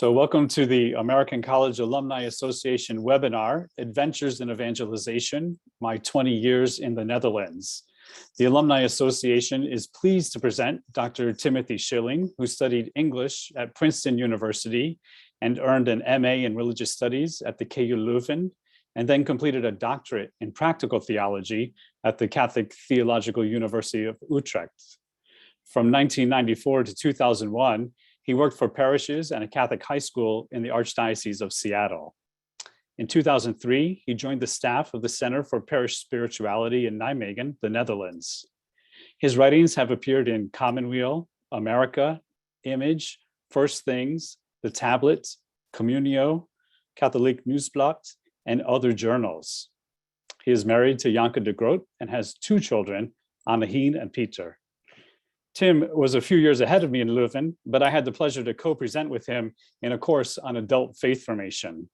So welcome to the American College Alumni Association webinar, Adventures in Evangelization, My 20 Years in the Netherlands. The Alumni Association is pleased to present Dr. Timothy Schilling, who studied English at Princeton University and earned an MA in Religious Studies at the KU Leuven, and then completed a doctorate in Practical Theology at the Catholic Theological University of Utrecht. From 1994 to 2001, he worked for parishes and a Catholic high school in the Archdiocese of Seattle. In 2003, he joined the staff of the Center for Parish Spirituality in Nijmegen, the Netherlands. His writings have appeared in Commonweal, America, Image, First Things, The Tablet, Communio, Katholiek Nieuwsblad, and other journals. He is married to Janke de Groot and has two children, Minahan and Pieter. Tim was a few years ahead of me in Leuven, but I had the pleasure to co-present with him in a course on adult faith formation.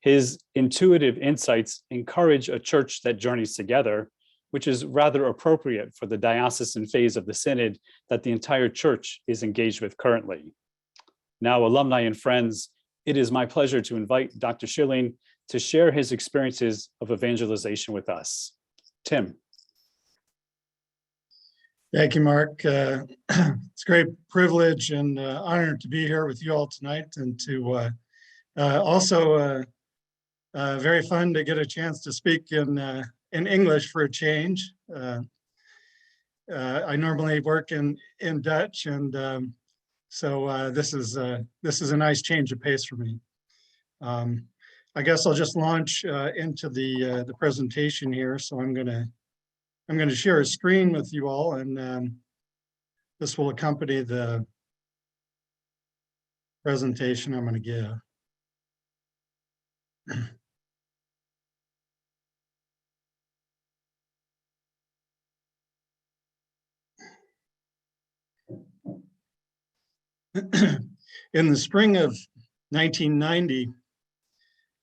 His intuitive insights encourage a church that journeys together, which is rather appropriate for the diocesan phase of the synod that the entire church is engaged with currently. Now, alumni and friends, it is my pleasure to invite Dr. Schilling to share his experiences of evangelization with us. Tim. Thank you, Mark. It's a great privilege and honor to be here with you all tonight, and to also very fun to get a chance to speak in English for a change. I normally work in Dutch, and so this is a nice change of pace for me. I guess I'll just launch into the presentation here. So I'm going to share a screen with you all, and this will accompany the presentation I'm going to give. In the spring of 1990,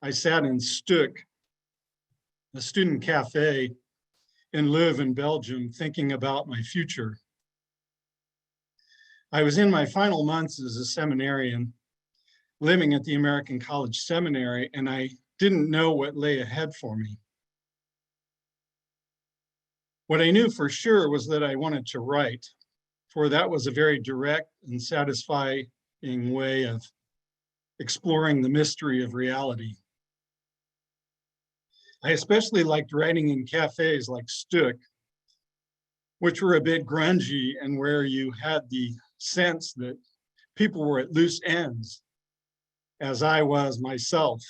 I sat in Stuk, a student cafe in Leuven, Belgium, thinking about my future. I was in my final months as a seminarian, living at the American College Seminary, and I didn't know what lay ahead for me. What I knew for sure was that I wanted to write, for that was a very direct and satisfying way of exploring the mystery of reality. I especially liked writing in cafes like Stuk, which were a bit grungy and where you had the sense that people were at loose ends, as I was myself.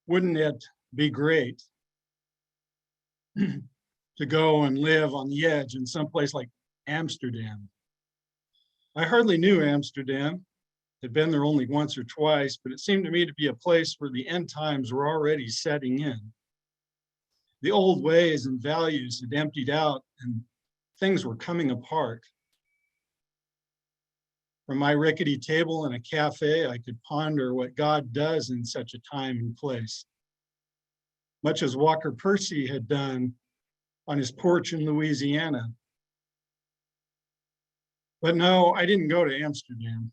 Wouldn't it be great to go and live on the edge in some place like Amsterdam? I hardly knew Amsterdam. Had been there only once or twice, but it seemed to me to be a place where the end times were already setting in. The old ways and values had emptied out and things were coming apart. From my rickety table in a cafe, I could ponder what God does in such a time and place, much as Walker Percy had done on his porch in Louisiana. But no, I didn't go to Amsterdam.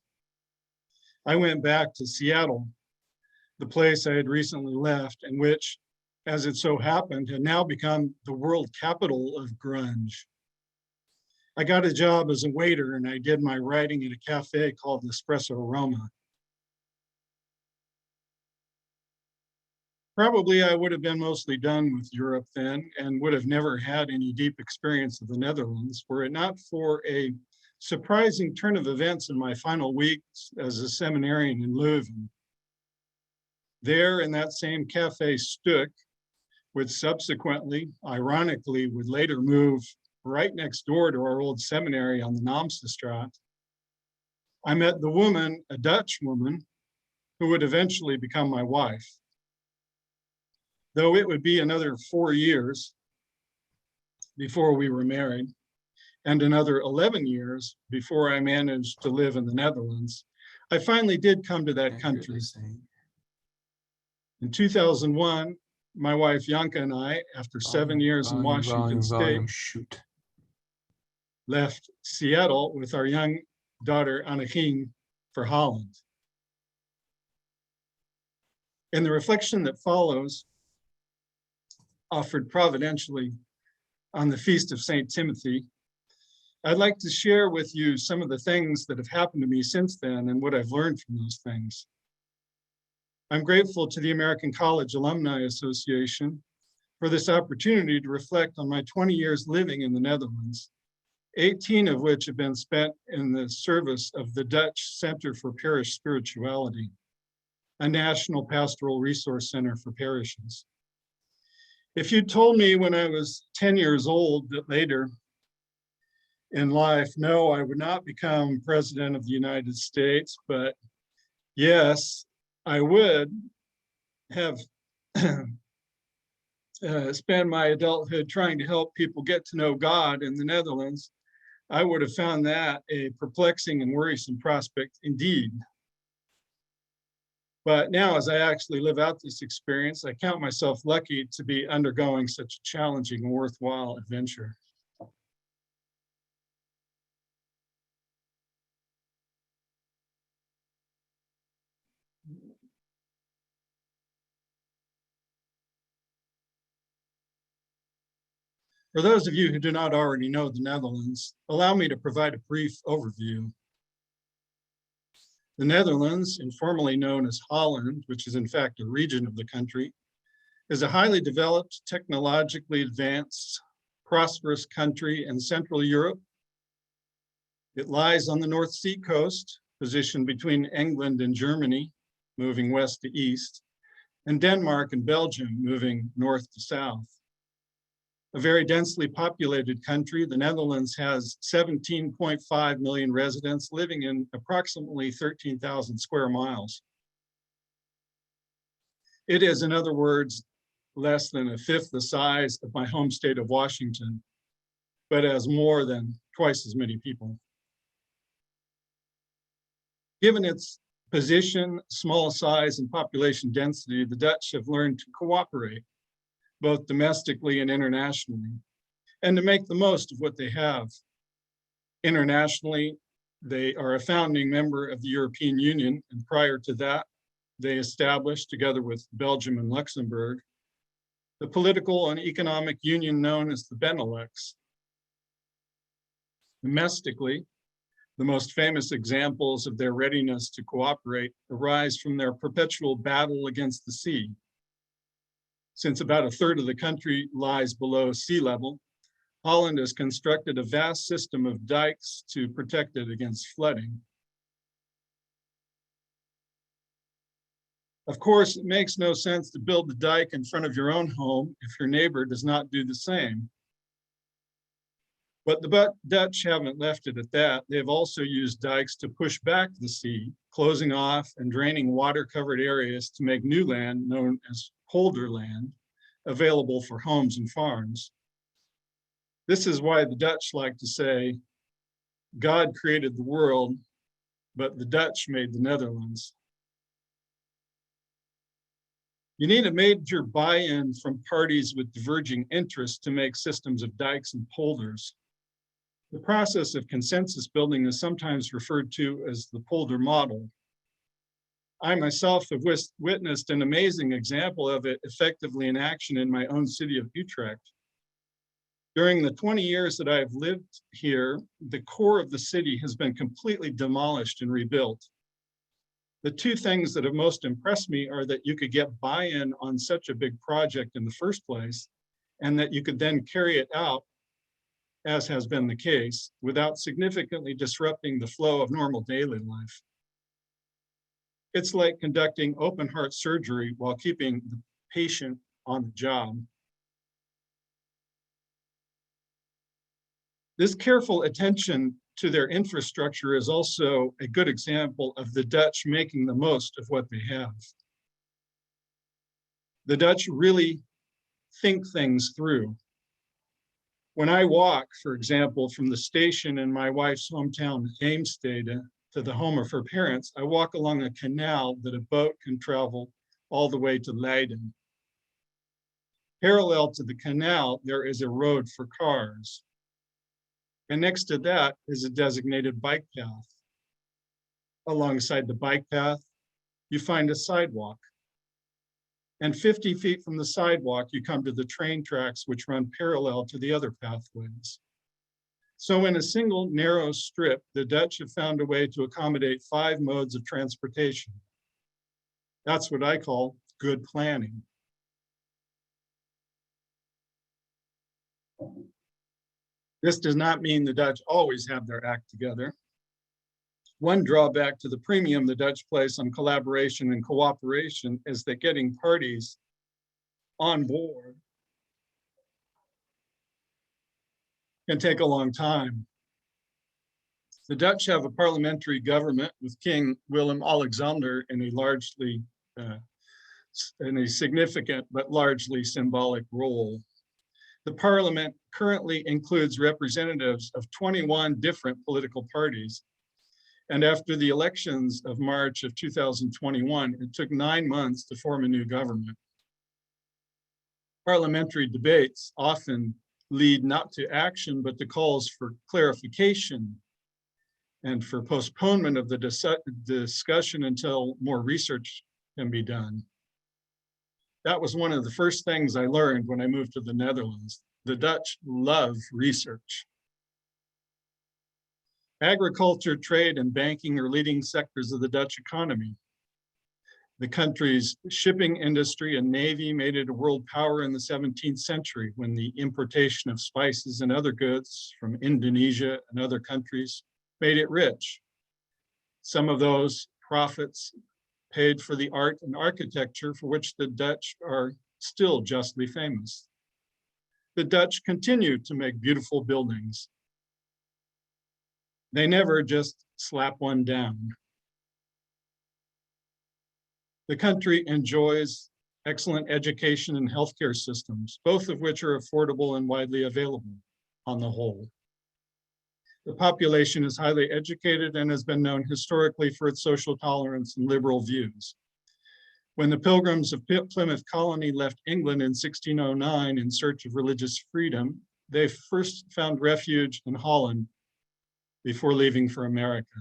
I went back to Seattle, the place I had recently left, and which, as it so happened, had now become the world capital of grunge. I got a job as a waiter, and I did my writing at a cafe called Espresso Aroma. Probably I would have been mostly done with Europe then, and would have never had any deep experience of the Netherlands, were it not for a surprising turn of events in my final weeks as a seminarian in Leuven. There in that same cafe Stuk, which subsequently, ironically, would later move right next door to our old seminary on the Naamsestraat, I met the woman, a Dutch woman, who would eventually become my wife. Though it would be another 4 years before we were married, and another 11 years before I managed to live in the Netherlands, I finally did come to that country. In 2001, my wife Janke and I, after 7 years in Washington State, left Seattle with our young daughter Minahan for Holland. In the reflection that follows, offered providentially on the Feast of St. Timothy, I'd like to share with you some of the things that have happened to me since then and what I've learned from those things. I'm grateful to the American College Alumni Association for this opportunity to reflect on my 20 years living in the Netherlands, 18 of which have been spent in the service of the Dutch Center for Parish Spirituality, a national pastoral resource center for parishes. If you told me when I was 10 years old that later in life, no, I would not become president of the United States, but yes, I would have spent my adulthood trying to help people get to know God in the Netherlands, I would have found that a perplexing and worrisome prospect indeed. But now, as I actually live out this experience, I count myself lucky to be undergoing such a challenging and worthwhile adventure. For those of you who do not already know the Netherlands, allow me to provide a brief overview. The Netherlands, informally known as Holland, which is in fact a region of the country, is a highly developed, technologically advanced, prosperous country in Central Europe. It lies on the North Sea coast, positioned between England and Germany, moving west to east, and Denmark and Belgium, moving north to south. A very densely populated country, the Netherlands has 17.5 million residents living in approximately 13,000 square miles. It is, in other words, less than a fifth the size of my home state of Washington, but has more than twice as many people. Given its position, small size, and population density, the Dutch have learned to cooperate, both domestically and internationally, and to make the most of what they have. Internationally, they are a founding member of the European Union, and prior to that, they established, together with Belgium and Luxembourg, the political and economic union known as the Benelux. Domestically, the most famous examples of their readiness to cooperate arise from their perpetual battle against the sea. Since about a third of the country lies below sea level, Holland has constructed a vast system of dikes to protect it against flooding. Of course, it makes no sense to build the dike in front of your own home if your neighbor does not do the same. But the Dutch haven't left it at that. They've also used dikes to push back the sea, closing off and draining water-covered areas to make new land known as polderland available for homes and farms. This is why the Dutch like to say, God created the world, but the Dutch made the Netherlands. You need a major buy-in from parties with diverging interests to make systems of dikes and polders. The process of consensus building is sometimes referred to as the polder model. I myself have witnessed an amazing example of it effectively in action in my own city of Utrecht. During the 20 years that I've lived here, the core of the city has been completely demolished and rebuilt. The two things that have most impressed me are that you could get buy-in on such a big project in the first place, and that you could then carry it out, as has been the case, without significantly disrupting the flow of normal daily life. It's like conducting open heart surgery while keeping the patient on the job. This careful attention to their infrastructure is also a good example of the Dutch making the most of what they have. The Dutch really think things through. When I walk, for example, from the station in my wife's hometown, Heemstede, to the home of her parents, I walk along a canal that a boat can travel all the way to Leiden. Parallel to the canal, there is a road for cars. And next to that is a designated bike path. Alongside the bike path, you find a sidewalk. And 50 feet from the sidewalk, you come to the train tracks, which run parallel to the other pathways. So in a single narrow strip, the Dutch have found a way to accommodate 5 modes of transportation. That's what I call good planning. This does not mean the Dutch always have their act together. One drawback to the premium the Dutch place on collaboration and cooperation is that getting parties on board can take a long time. The Dutch have a parliamentary government with King Willem-Alexander in a significant but largely symbolic role. The parliament currently includes representatives of 21 different political parties. And after the elections of March of 2021, it took 9 months to form a new government. Parliamentary debates often lead not to action, but to calls for clarification and for postponement of the discussion until more research can be done. That was one of the first things I learned when I moved to the Netherlands. The Dutch love research. Agriculture, trade, and banking are leading sectors of the Dutch economy. The country's shipping industry and navy made it a world power in the 17th century when the importation of spices and other goods from Indonesia and other countries made it rich. Some of those profits paid for the art and architecture for which the Dutch are still justly famous. The Dutch continue to make beautiful buildings. They never just slap one down. The country enjoys excellent education and healthcare systems, both of which are affordable and widely available on the whole. The population is highly educated and has been known historically for its social tolerance and liberal views. When the Pilgrims of Plymouth Colony left England in 1609 in search of religious freedom, they first found refuge in Holland before leaving for America.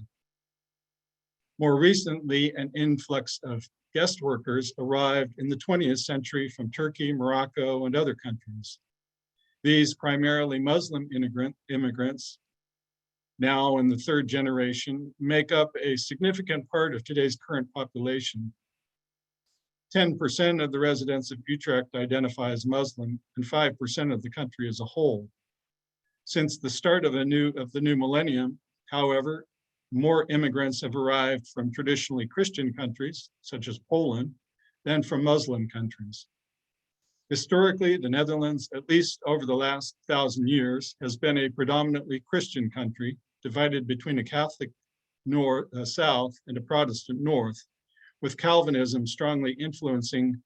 More recently, an influx of guest workers arrived in the 20th century from Turkey, Morocco, and other countries. These primarily Muslim immigrants, now in the 3rd generation, make up a significant part of today's current population. 10% of the residents of Utrecht identify as Muslim, and 5% of the country as a whole. Since the start of the new millennium, however, more immigrants have arrived from traditionally Christian countries, such as Poland, than from Muslim countries. Historically, the Netherlands, at least over the last 1,000 years, has been a predominantly Christian country, divided between a Catholic south and a Protestant north, with Calvinism strongly influencing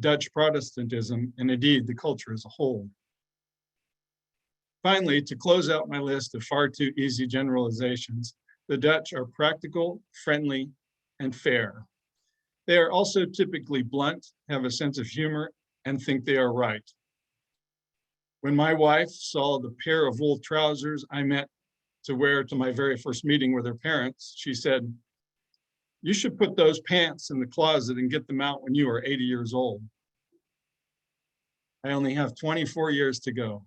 Dutch Protestantism and indeed the culture as a whole. Finally, to close out my list of far too easy generalizations, the Dutch are practical, friendly, and fair. They are also typically blunt, have a sense of humor, and think they are right. When my wife saw the pair of wool trousers I met to wear to my very first meeting with her parents, she said, "You should put those pants in the closet and get them out when you are 80 years old." I only have 24 years to go.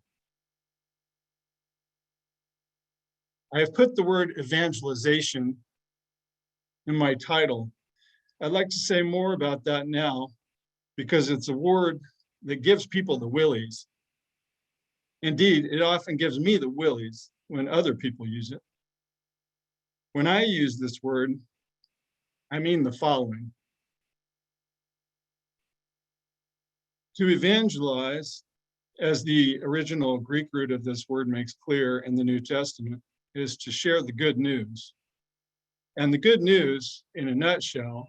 I have put the word evangelization in my title. I'd like to say more about that now because it's a word that gives people the willies. Indeed, it often gives me the willies when other people use it. When I use this word, I mean the following. To evangelize, as the original Greek root of this word makes clear in the New Testament, is to share the good news. And the good news, in a nutshell,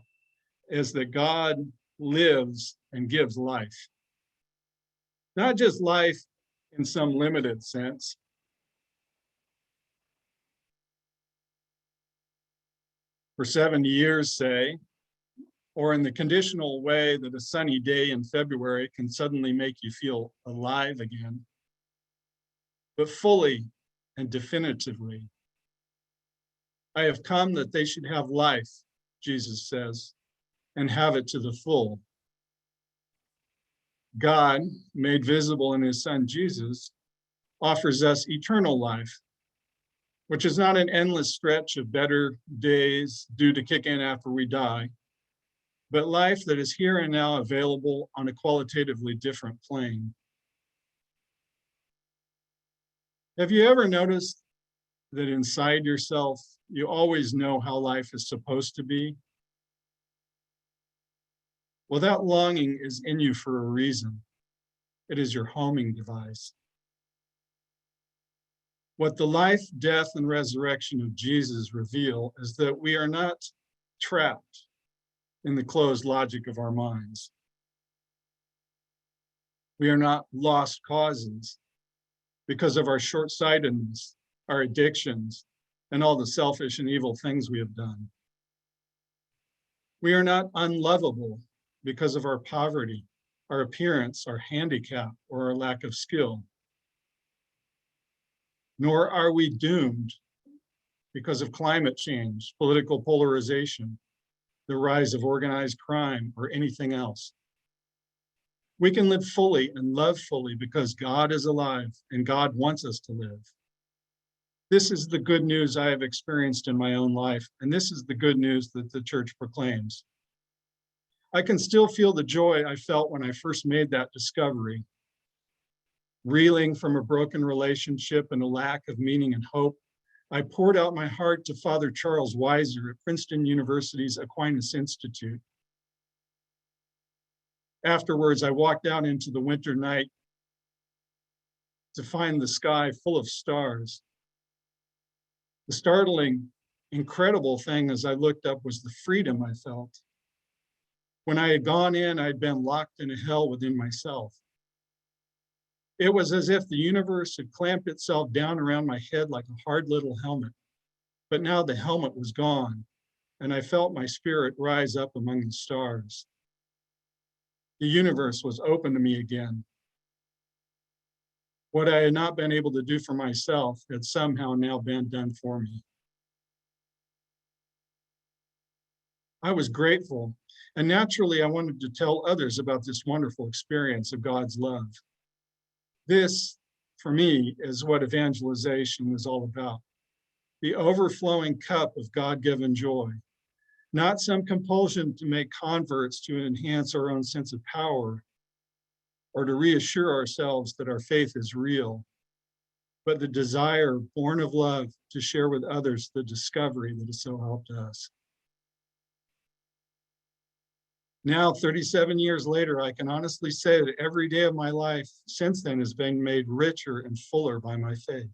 is that God lives and gives life. Not just life in some limited sense. For 70 years, say, or in the conditional way that a sunny day in February can suddenly make you feel alive again, but fully and definitively. I have come that they should have life, Jesus says, and have it to the full. God, made visible in his son Jesus, offers us eternal life, which is not an endless stretch of better days due to kick in after we die, but life that is here and now available on a qualitatively different plane. Have you ever noticed that inside yourself, you always know how life is supposed to be? Well, that longing is in you for a reason. It is your homing device. What the life, death, and resurrection of Jesus reveal is that we are not trapped in the closed logic of our minds. We are not lost causes because of our short-sightedness, our addictions, and all the selfish and evil things we have done. We are not unlovable because of our poverty, our appearance, our handicap, or our lack of skill. Nor are we doomed because of climate change, political polarization, the rise of organized crime, or anything else. We can live fully and love fully because God is alive and God wants us to live. This is the good news I have experienced in my own life, and this is the good news that the church proclaims. I can still feel the joy I felt when I first made that discovery. Reeling from a broken relationship and a lack of meaning and hope, I poured out my heart to Father Charles Weiser at Princeton University's Aquinas Institute. Afterwards, I walked out into the winter night to find the sky full of stars. The startling, incredible thing as I looked up was the freedom I felt. When I had gone in, I'd been locked in a hell within myself. It was as if the universe had clamped itself down around my head like a hard little helmet. But now the helmet was gone, and I felt my spirit rise up among the stars. The universe was open to me again. What I had not been able to do for myself had somehow now been done for me. I was grateful, and naturally I wanted to tell others about this wonderful experience of God's love. This, for me, is what evangelization was all about. The overflowing cup of God-given joy, not some compulsion to make converts to enhance our own sense of power or to reassure ourselves that our faith is real, but the desire born of love to share with others the discovery that has so helped us. Now, 37 years later, I can honestly say that every day of my life since then has been made richer and fuller by my faith.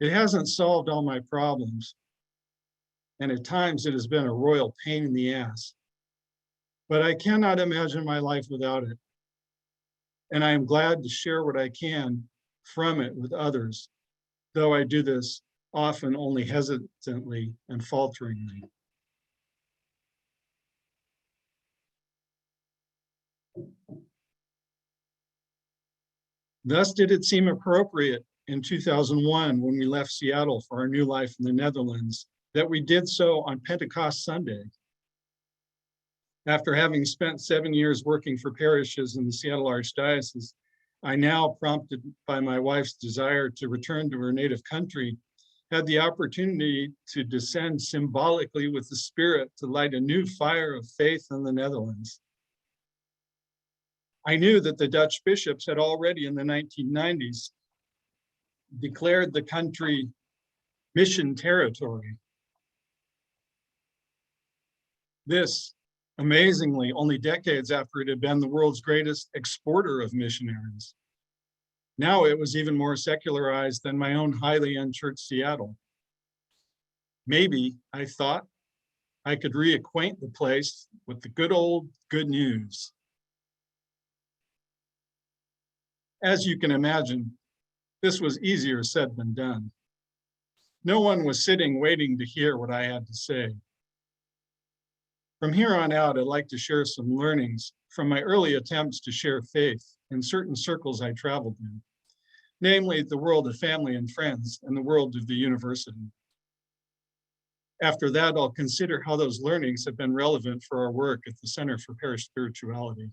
It hasn't solved all my problems, and at times it has been a royal pain in the ass, but I cannot imagine my life without it. And I am glad to share what I can from it with others, though I do this often only hesitantly and falteringly. Thus did it seem appropriate in 2001 when we left Seattle for our new life in the Netherlands that we did so on Pentecost Sunday. After having spent 7 years working for parishes in the Seattle Archdiocese, I now, prompted by my wife's desire to return to her native country, had the opportunity to descend symbolically with the Spirit to light a new fire of faith in the Netherlands. I knew that the Dutch bishops had already in the 1990s declared the country mission territory. This, amazingly, only decades after it had been the world's greatest exporter of missionaries. Now it was even more secularized than my own highly unchurched Seattle. Maybe, I thought, I could reacquaint the place with the good old good news. As you can imagine, this was easier said than done. No one was sitting waiting to hear what I had to say. From here on out, I'd like to share some learnings from my early attempts to share faith in certain circles I traveled in, namely the world of family and friends and the world of the university. After that, I'll consider how those learnings have been relevant for our work at the Center for Parish Spirituality.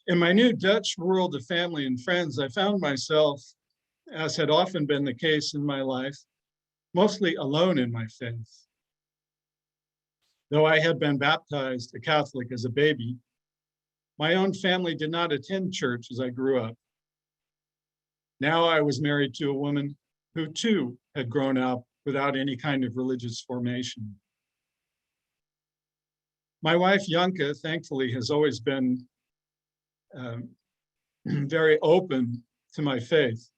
In my new Dutch world of family and friends, I found myself, as had often been the case in my life, mostly alone in my faith. Though I had been baptized a Catholic as a baby, my own family did not attend church as I grew up. Now I was married to a woman who too had grown up without any kind of religious formation. My wife, Janke, thankfully has always been very open to my faith.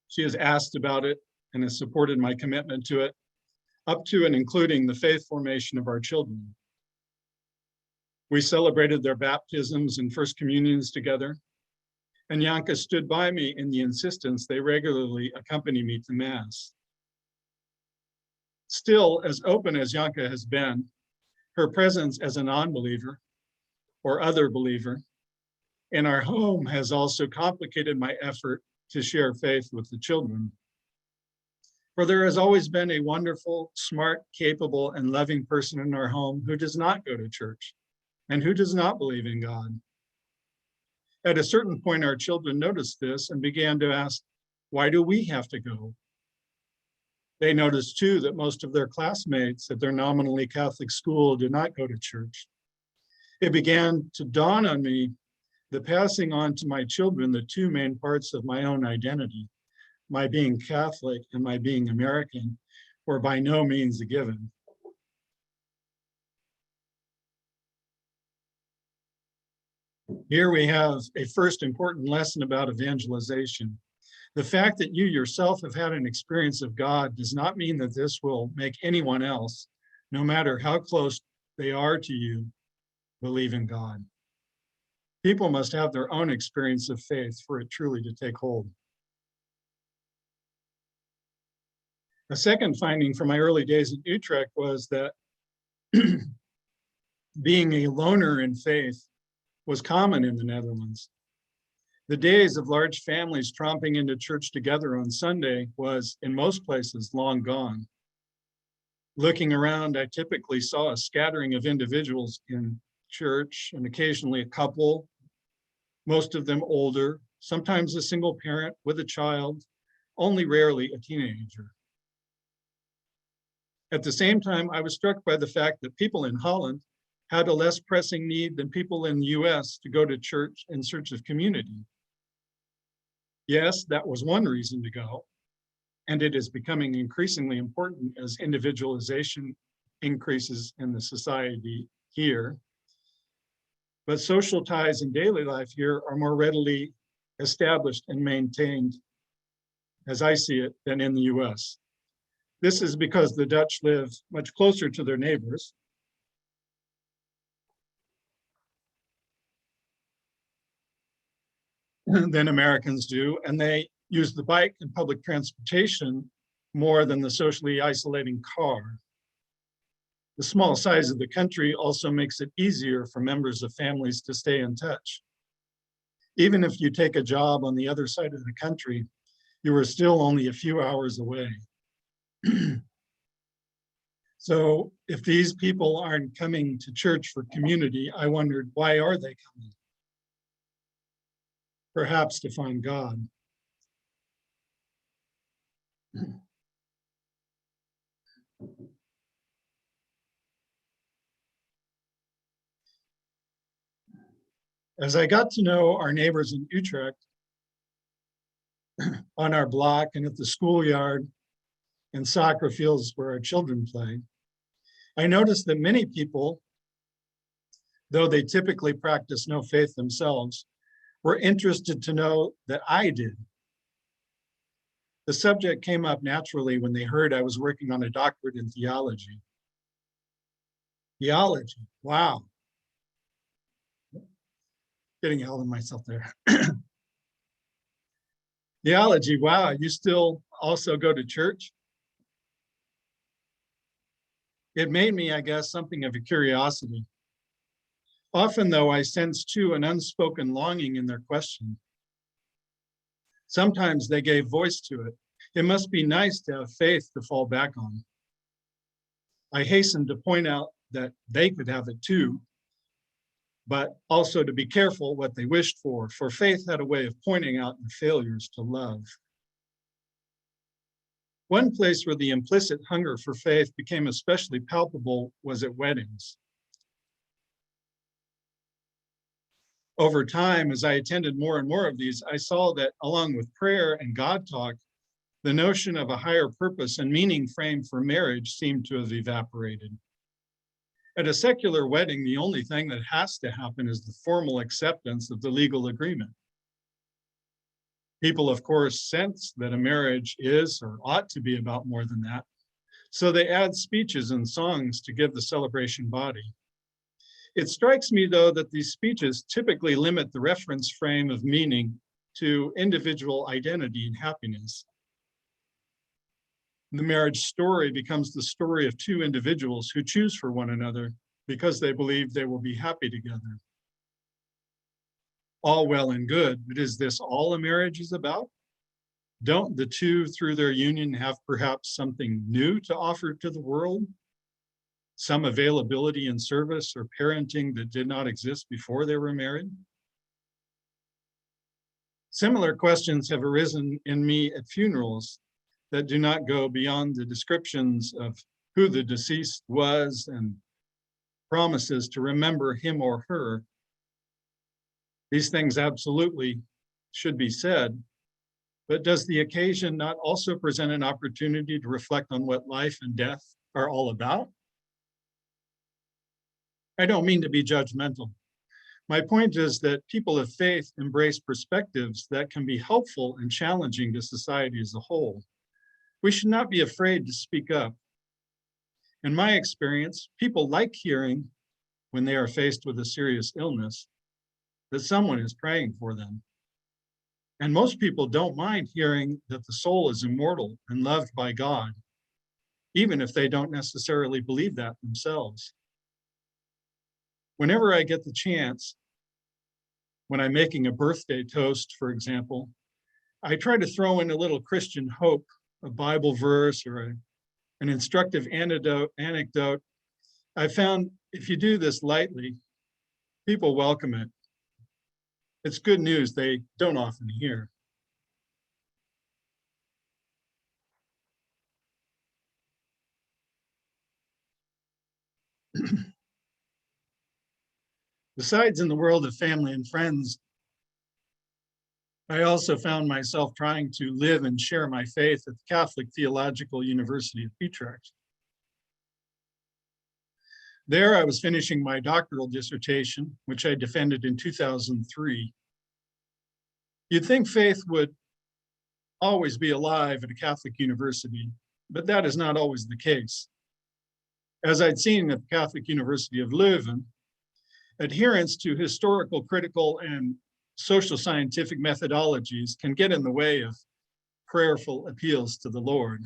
She has asked about it and has supported my commitment to it, up to and including the faith formation of our children. We celebrated their baptisms and first communions together, and Janke stood by me in the insistence they regularly accompany me to Mass. Still, as open as Janke has been, her presence as a non-believer or other believer in our home has also complicated my effort to share faith with the children. For there has always been a wonderful, smart, capable, and loving person in our home who does not go to church and who does not believe in God. At a certain point, our children noticed this and began to ask, why do we have to go? They noticed too that most of their classmates at their nominally Catholic school do not go to church. It began to dawn on me that passing on to my children the two main parts of my own identity, my being Catholic and my being American, were by no means a given. Here we have a first important lesson about evangelization. The fact that you yourself have had an experience of God does not mean that this will make anyone else, no matter how close they are to you, believe in God. People must have their own experience of faith for it truly to take hold. A second finding from my early days in Utrecht was that being a loner in faith was common in the Netherlands. The days of large families tromping into church together on Sunday was, in most places, long gone. Looking around, I typically saw a scattering of individuals in church, and occasionally a couple, most of them older, sometimes a single parent with a child, only rarely a teenager. At the same time, I was struck by the fact that people in Holland had a less pressing need than people in the US to go to church in search of community. Yes, that was one reason to go, and it is becoming increasingly important as individualization increases in the society here. But social ties in daily life here are more readily established and maintained, as I see it, than in the US. This is because the Dutch live much closer to their neighbors. Than Americans do, and they use the bike and public transportation more than the socially isolating car. The small size of the country also makes it easier for members of families to stay in touch. Even if you take a job on the other side of the country, you are still only a few hours away. So if these people aren't coming to church for community, I wondered, why are they coming? Perhaps to find God. As I got to know our neighbors in Utrecht, on our block and at the schoolyard and soccer fields where our children play, I noticed that many people, though they typically practice no faith themselves, were interested to know that I did. The subject came up naturally when they heard I was working on a doctorate in theology. Theology, wow. Getting ahead of myself there. Theology, wow, you still also go to church? It made me, I guess, something of a curiosity. Often, though, I sense too an unspoken longing in their question. Sometimes they gave voice to it. It must be nice to have faith to fall back on. I hasten to point out that they could have it too. but also to be careful what they wished for faith had a way of pointing out the failures to love. One place where the implicit hunger for faith became especially palpable was at weddings. Over time, as I attended more and more of these, I saw that along with prayer and God talk, the notion of a higher purpose and meaning frame for marriage seemed to have evaporated. At a secular wedding, the only thing that has to happen is the formal acceptance of the legal agreement. People, of course, sense that a marriage is or ought to be about more than that, so they add speeches and songs to give the celebration body. It strikes me, though, that these speeches typically limit the reference frame of meaning to individual identity and happiness. The marriage story becomes the story of two individuals who choose for one another because they believe they will be happy together. All well and good, but is this all a marriage is about? Don't the two, through their union, have perhaps something new to offer to the world? Some availability in service or parenting that did not exist before they were married? Similar questions have arisen in me at funerals that do not go beyond the descriptions of who the deceased was and promises to remember him or her. These things absolutely should be said, but does the occasion not also present an opportunity to reflect on what life and death are all about? I don't mean to be judgmental. My point is that people of faith embrace perspectives that can be helpful and challenging to society as a whole. We should not be afraid to speak up. In my experience, people like hearing, when they are faced with a serious illness, that someone is praying for them. And most people don't mind hearing that the soul is immortal and loved by God, even if they don't necessarily believe that themselves. Whenever I get the chance, when I'm making a birthday toast, for example, I try to throw in a little Christian hope, a Bible verse or an instructive anecdote. I found if you do this lightly, people welcome it. It's good news they don't often hear. Besides in the world of family and friends, I also found myself trying to live and share my faith at the Catholic Theological University of Utrecht. There I was finishing my doctoral dissertation, which I defended in 2003. You'd think faith would always be alive at a Catholic university, but that is not always the case. As I'd seen at the Catholic University of Leuven, adherence to historical, critical, and social scientific methodologies can get in the way of prayerful appeals to the Lord.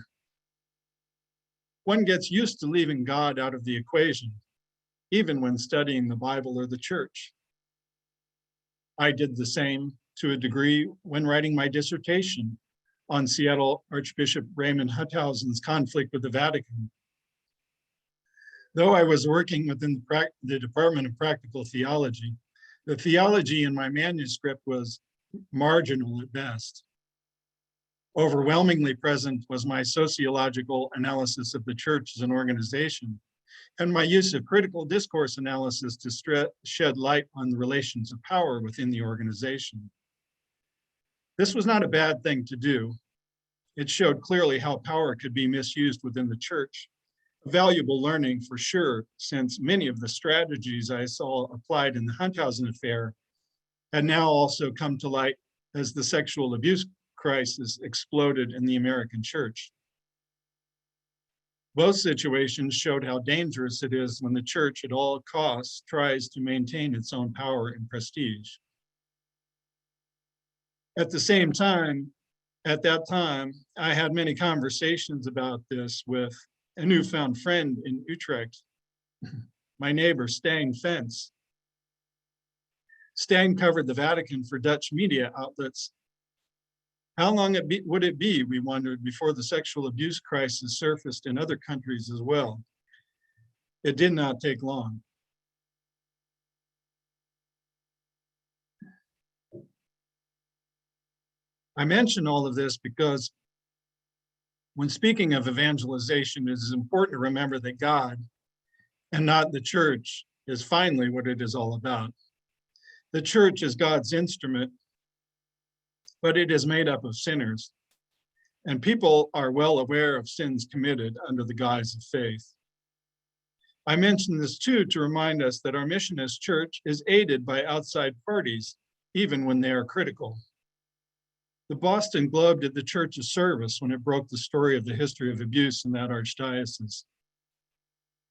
One gets used to leaving God out of the equation, even when studying the Bible or the church. I did the same to a degree when writing my dissertation on Seattle Archbishop Raymond Hutthausen's conflict with the Vatican. Though I was working within the Department of Practical Theology, the theology in my manuscript was marginal at best. Overwhelmingly present was my sociological analysis of the church as an organization, and my use of critical discourse analysis to shed light on the relations of power within the organization. This was not a bad thing to do. It showed clearly how power could be misused within the church. Valuable learning for sure, since many of the strategies I saw applied in the Hunthausen affair had now also come to light as the sexual abuse crisis exploded in the American church. Both situations showed how dangerous it is when the church at all costs tries to maintain its own power and prestige. At the same time, at that time, I had many conversations about this with a newfound friend in Utrecht, my neighbor, Stijn Fence. Stijn covered the Vatican for Dutch media outlets. How long would it be, we wondered, before the sexual abuse crisis surfaced in other countries as well? It did not take long. I mention all of this because when speaking of evangelization, it is important to remember that God, and not the church, is finally what it is all about. The church is God's instrument, but it is made up of sinners, and people are well aware of sins committed under the guise of faith. I mention this too to remind us that our mission as church is aided by outside parties, even when they are critical. The Boston Globe did the church a service when it broke the story of the history of abuse in that archdiocese.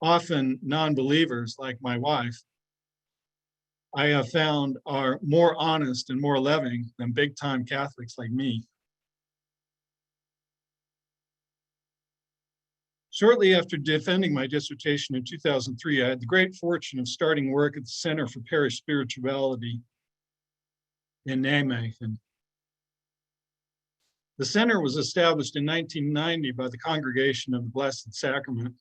Often non-believers, like my wife, I have found are more honest and more loving than big-time Catholics like me. Shortly after defending my dissertation in 2003, I had the great fortune of starting work at the Center for Parish Spirituality in Nijmegen. The center was established in 1990 by the Congregation of the Blessed Sacrament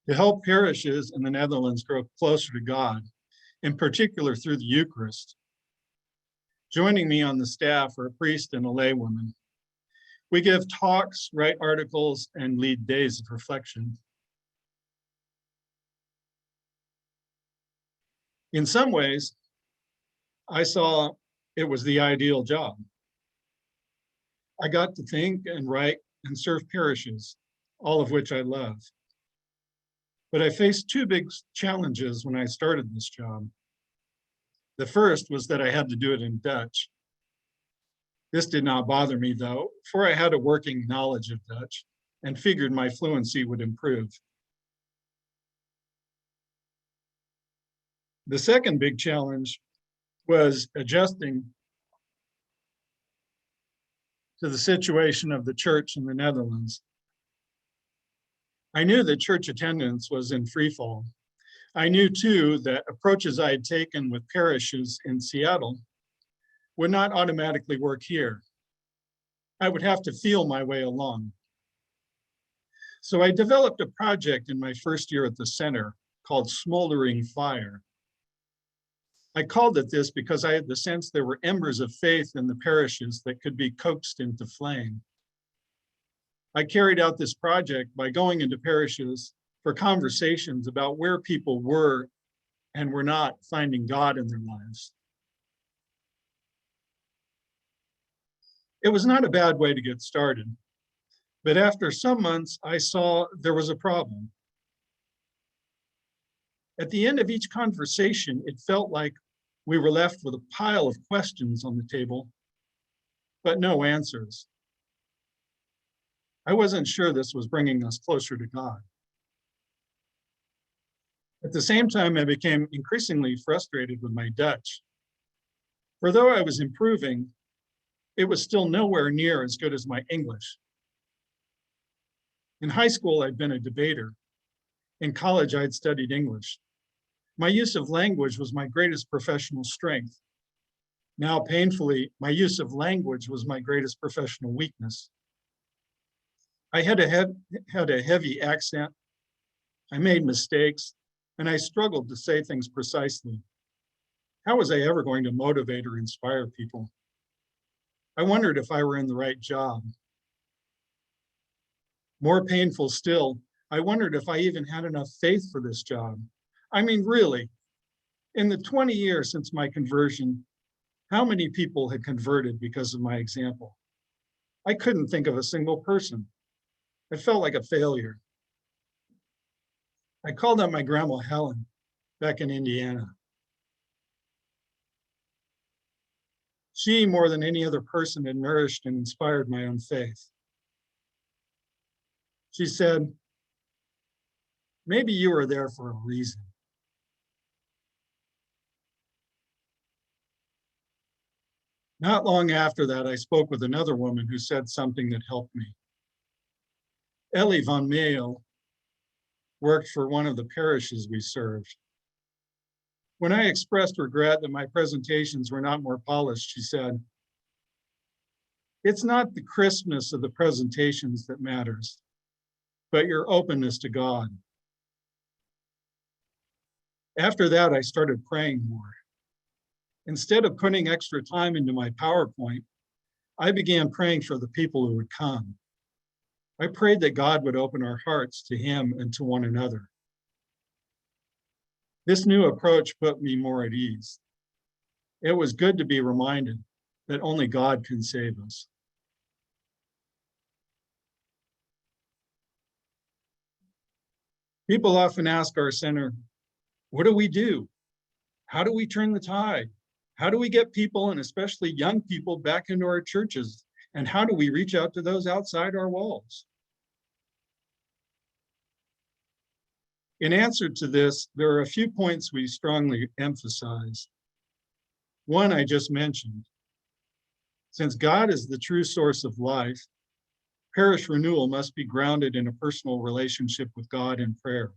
to help parishes in the Netherlands grow closer to God, in particular through the Eucharist. Joining me on the staff are a priest and a laywoman. We give talks, write articles, and lead days of reflection. In some ways, I saw it was the ideal job. I got to think and write and serve parishes, all of which I love. But I faced two big challenges when I started this job. The first was that I had to do it in Dutch. This did not bother me though, for I had a working knowledge of Dutch and figured my fluency would improve. The second big challenge was adjusting to the situation of the church in the Netherlands. I knew that church attendance was in free fall. I knew too that approaches I had taken with parishes in Seattle would not automatically work here. I would have to feel my way along. So I developed a project in my first year at the center called Smoldering Fire. I called it this because I had the sense there were embers of faith in the parishes that could be coaxed into flame. I carried out this project by going into parishes for conversations about where people were and were not finding God in their lives. It was not a bad way to get started, but after some months, I saw there was a problem. At the end of each conversation, it felt like we were left with a pile of questions on the table, but no answers. I wasn't sure this was bringing us closer to God. At the same time, I became increasingly frustrated with my Dutch. For though I was improving, it was still nowhere near as good as my English. In high school, I'd been a debater. In college, I'd studied English. My use of language was my greatest professional strength. Now, painfully, my use of language was my greatest professional weakness. I had a heavy accent. I made mistakes, and I struggled to say things precisely. How was I ever going to motivate or inspire people? I wondered if I were in the right job. More painful still, I wondered if I even had enough faith for this job. I mean, really, in the 20 years since my conversion, how many people had converted because of my example? I couldn't think of a single person. I felt like a failure. I called up my grandma Helen back in Indiana. She, more than any other person, had nourished and inspired my own faith. She said, maybe you were there for a reason. Not long after that, I spoke with another woman who said something that helped me. Ellie van Meel worked for one of the parishes we served. When I expressed regret that my presentations were not more polished, she said, it's not the crispness of the presentations that matters, but your openness to God. After that, I started praying more. Instead of putting extra time into my PowerPoint, I began praying for the people who would come. I prayed that God would open our hearts to him and to one another. This new approach put me more at ease. It was good to be reminded that only God can save us. People often ask our center, what do we do? How do we turn the tide? How do we get people, and especially young people, back into our churches? And how do we reach out to those outside our walls? In answer to this, there are a few points we strongly emphasize. One I just mentioned. Since God is the true source of life, parish renewal must be grounded in a personal relationship with God in prayer.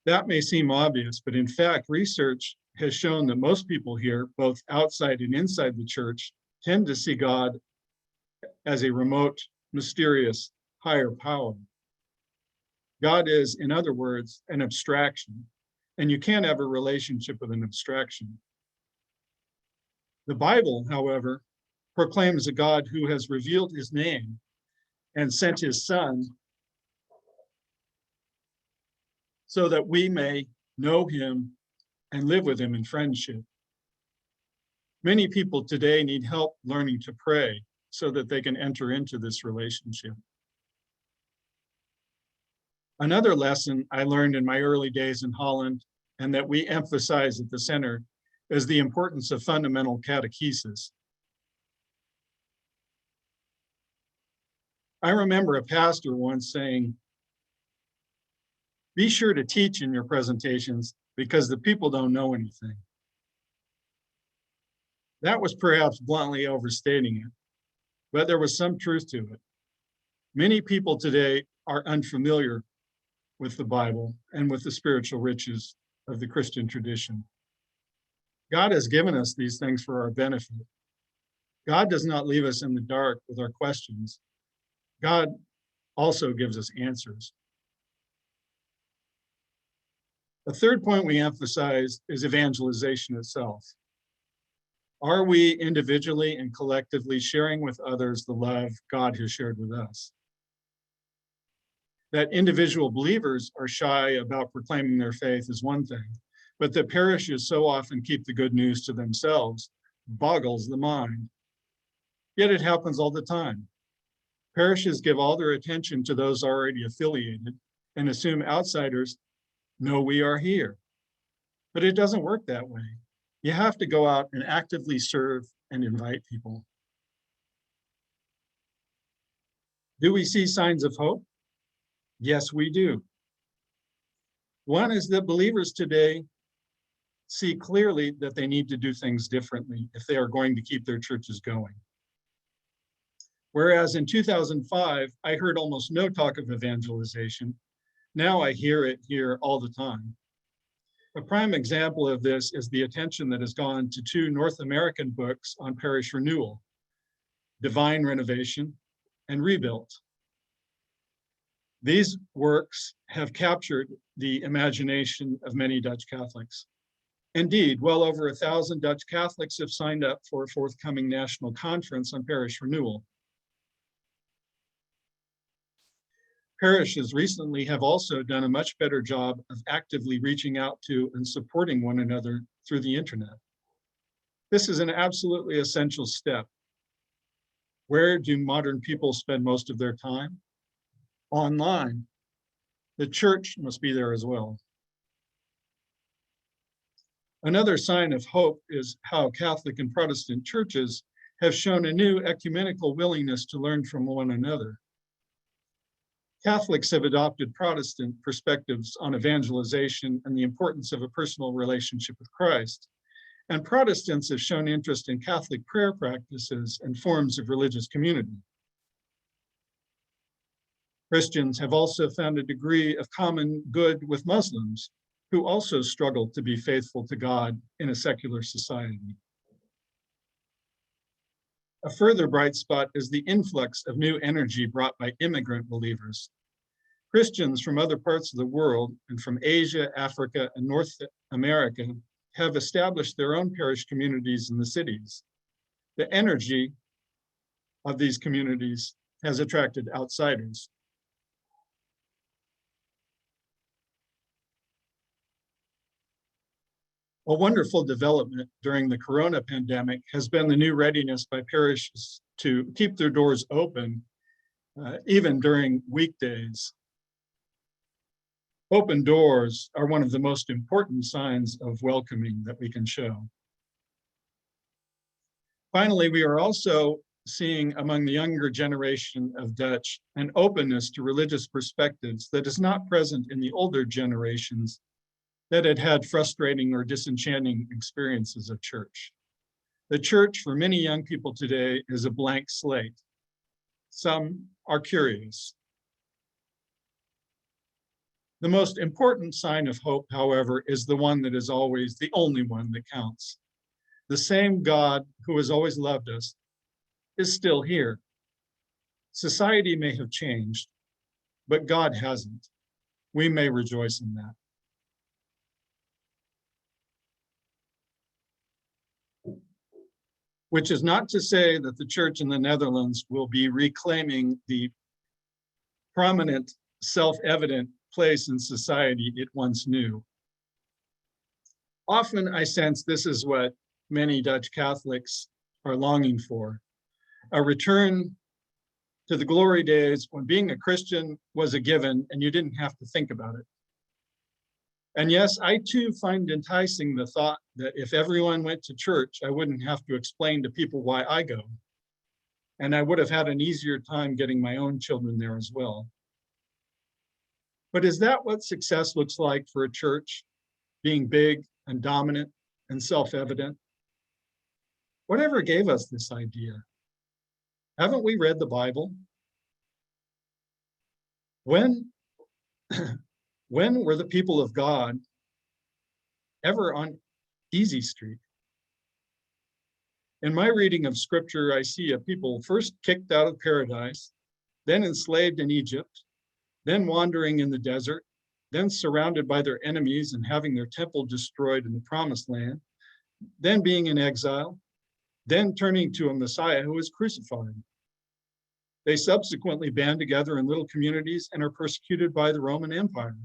That may seem obvious, but in fact, research has shown that most people here, both outside and inside the church, tend to see God as a remote, mysterious, higher power. God is, in other words, an abstraction, and you can't have a relationship with an abstraction. The Bible, however, proclaims a God who has revealed his name and sent his Son so that we may know him and live with him in friendship. Many people today need help learning to pray so that they can enter into this relationship. Another lesson I learned in my early days in Holland, and that we emphasize at the center, is the importance of fundamental catechesis. I remember a pastor once saying, be sure to teach in your presentations because the people don't know anything. That was perhaps bluntly overstating it, but there was some truth to it. Many people today are unfamiliar with the Bible and with the spiritual riches of the Christian tradition. God has given us these things for our benefit. God does not leave us in the dark with our questions. God also gives us answers. A third point we emphasize is evangelization itself. Are we individually and collectively sharing with others the love God has shared with us? That individual believers are shy about proclaiming their faith is one thing, but that parishes so often keep the good news to themselves boggles the mind. Yet it happens all the time. Parishes give all their attention to those already affiliated and assume outsiders know we are here. But it doesn't work that way. You have to go out and actively serve and invite people. Do we see signs of hope? Yes, we do. One is that believers today see clearly that they need to do things differently if they are going to keep their churches going. Whereas in 2005, I heard almost no talk of evangelization. Now I hear it here all the time. A prime example of this is the attention that has gone to two North American books on parish renewal, Divine Renovation and Rebuilt. These works have captured the imagination of many Dutch Catholics. Indeed, well over 1,000 Dutch Catholics have signed up for a forthcoming national conference on parish renewal. Parishes recently have also done a much better job of actively reaching out to and supporting one another through the internet. This is an absolutely essential step. Where do modern people spend most of their time? Online. The church must be there as well. Another sign of hope is how Catholic and Protestant churches have shown a new ecumenical willingness to learn from one another. Catholics have adopted Protestant perspectives on evangelization and the importance of a personal relationship with Christ. And Protestants have shown interest in Catholic prayer practices and forms of religious community. Christians have also found a degree of common good with Muslims, who also struggle to be faithful to God in a secular society. A further bright spot is the influx of new energy brought by immigrant believers. Christians from other parts of the world and from Asia, Africa, and North America have established their own parish communities in the cities. The energy of these communities has attracted outsiders. A wonderful development during the corona pandemic has been the new readiness by parishes to keep their doors open, even during weekdays. Open doors are one of the most important signs of welcoming that we can show. Finally, we are also seeing among the younger generation of Dutch an openness to religious perspectives that is not present in the older generations that had had frustrating or disenchanting experiences of church. The church for many young people today is a blank slate. Some are curious. The most important sign of hope, however, is the one that is always the only one that counts. The same God who has always loved us is still here. Society may have changed, but God hasn't. We may rejoice in that. Which is not to say that the church in the Netherlands will be reclaiming the prominent, self-evident place in society it once knew. Often I sense this is what many Dutch Catholics are longing for, a return to the glory days when being a Christian was a given and you didn't have to think about it. And yes, I too find enticing the thought that if everyone went to church, I wouldn't have to explain to people why I go. And I would have had an easier time getting my own children there as well. But is that what success looks like for a church, being big and dominant and self-evident? Whatever gave us this idea? Haven't we read the Bible? When were the people of God ever on easy street? In my reading of scripture, I see a people first kicked out of paradise, then enslaved in Egypt, then wandering in the desert, then surrounded by their enemies and having their temple destroyed in the promised land, then being in exile, then turning to a Messiah who was crucified. They subsequently band together in little communities and are persecuted by the Roman Empire.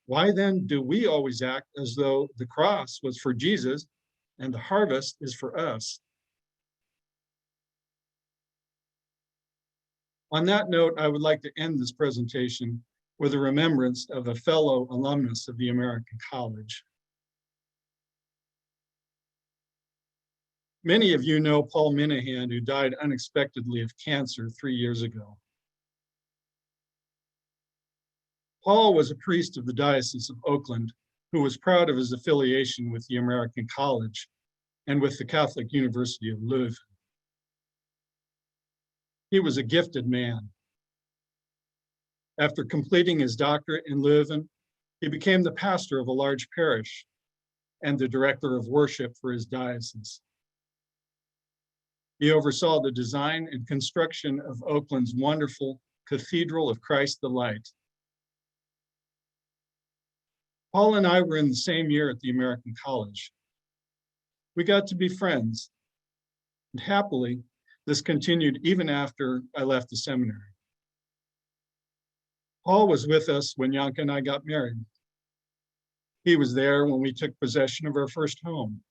Why then do we always act as though the cross was for Jesus and the harvest is for us? On that note, I would like to end this presentation with a remembrance of a fellow alumnus of the American College. Many of you know Paul Minahan, who died unexpectedly of cancer 3 years ago. Paul was a priest of the Diocese of Oakland who was proud of his affiliation with the American College and with the Catholic University of Leuven. He was a gifted man. After completing his doctorate in Leuven, he became the pastor of a large parish and the director of worship for his diocese. He oversaw the design and construction of Oakland's wonderful Cathedral of Christ the Light. Paul and I were in the same year at the American College. We got to be friends, and happily, this continued even after I left the seminary. Paul was with us when Janka and I got married. He was there when we took possession of our first home.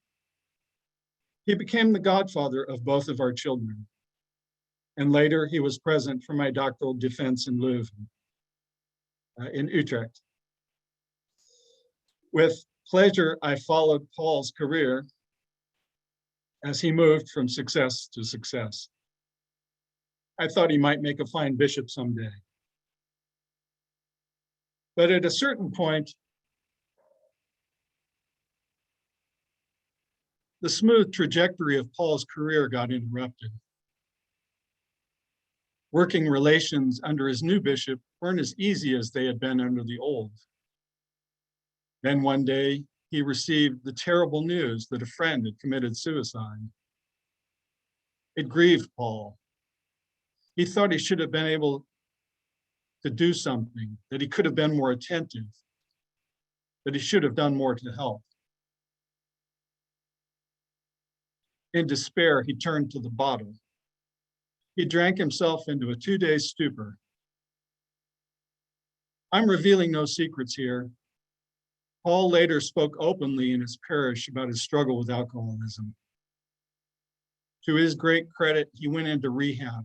He became the godfather of both of our children. And later, he was present for my doctoral defense in Leuven, in Utrecht. With pleasure, I followed Paul's career as he moved from success to success. I thought he might make a fine bishop someday. But at a certain point, the smooth trajectory of Paul's career got interrupted. Working relations under his new bishop weren't as easy as they had been under the old. Then one day, he received the terrible news that a friend had committed suicide. It grieved Paul. He thought he should have been able to do something, that he could have been more attentive. that he should have done more to help. In despair, he turned to the bottle. He drank himself into a 2-day stupor. I'm revealing no secrets here. Paul later spoke openly in his parish about his struggle with alcoholism. To his great credit, he went into rehab,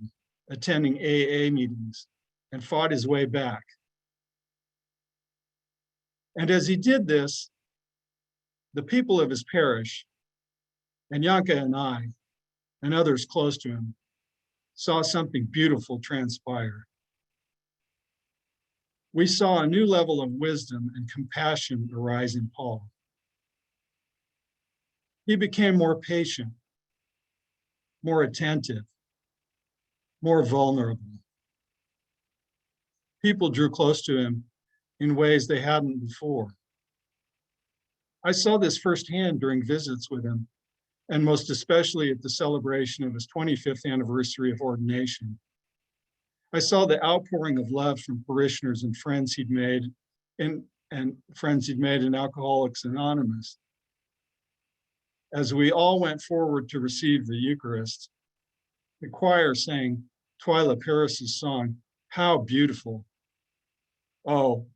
attending AA meetings, and fought his way back. And as he did this, the people of his parish, and Yanka and I, and others close to him, saw something beautiful transpire. We saw a new level of wisdom and compassion arise in Paul. He became more patient, more attentive, more vulnerable. People drew close to him in ways they hadn't before. I saw this firsthand during visits with him, and most especially at the celebration of his 25th anniversary of ordination. I saw the outpouring of love from parishioners and friends he'd made in Alcoholics Anonymous. As we all went forward to receive the Eucharist, the choir sang Twyla Paris's song, "How Beautiful." Oh,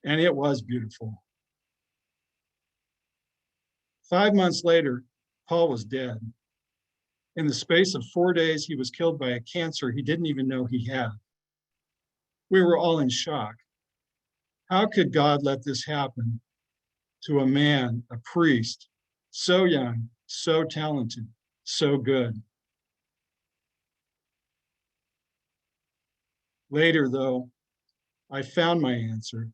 and it was beautiful. 5 months later, Paul was dead. In the space of 4 days, he was killed by a cancer he didn't even know he had. We were all in shock. How could God let this happen to a man, a priest, so young, so talented, so good? Later, though, I found my answer.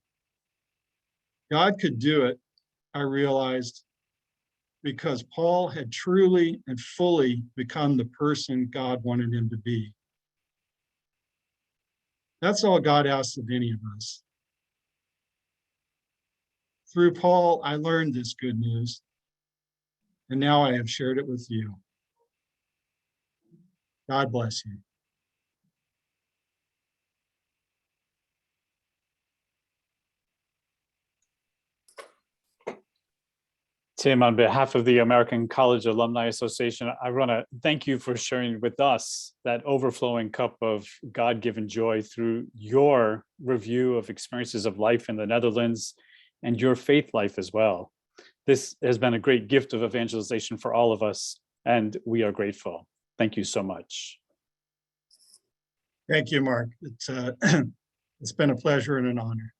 God could do it, I realized, because Paul had truly and fully become the person God wanted him to be. That's all God asks of any of us. Through Paul, I learned this good news, and now I have shared it with you. God bless you. Tim, on behalf of the American College Alumni Association, I want to thank you for sharing with us that overflowing cup of God-given joy through your review of experiences of life in the Netherlands and your faith life as well. This has been a great gift of evangelization for all of us, and we are grateful. Thank you so much. Thank you, Mark. It's been a pleasure and an honor.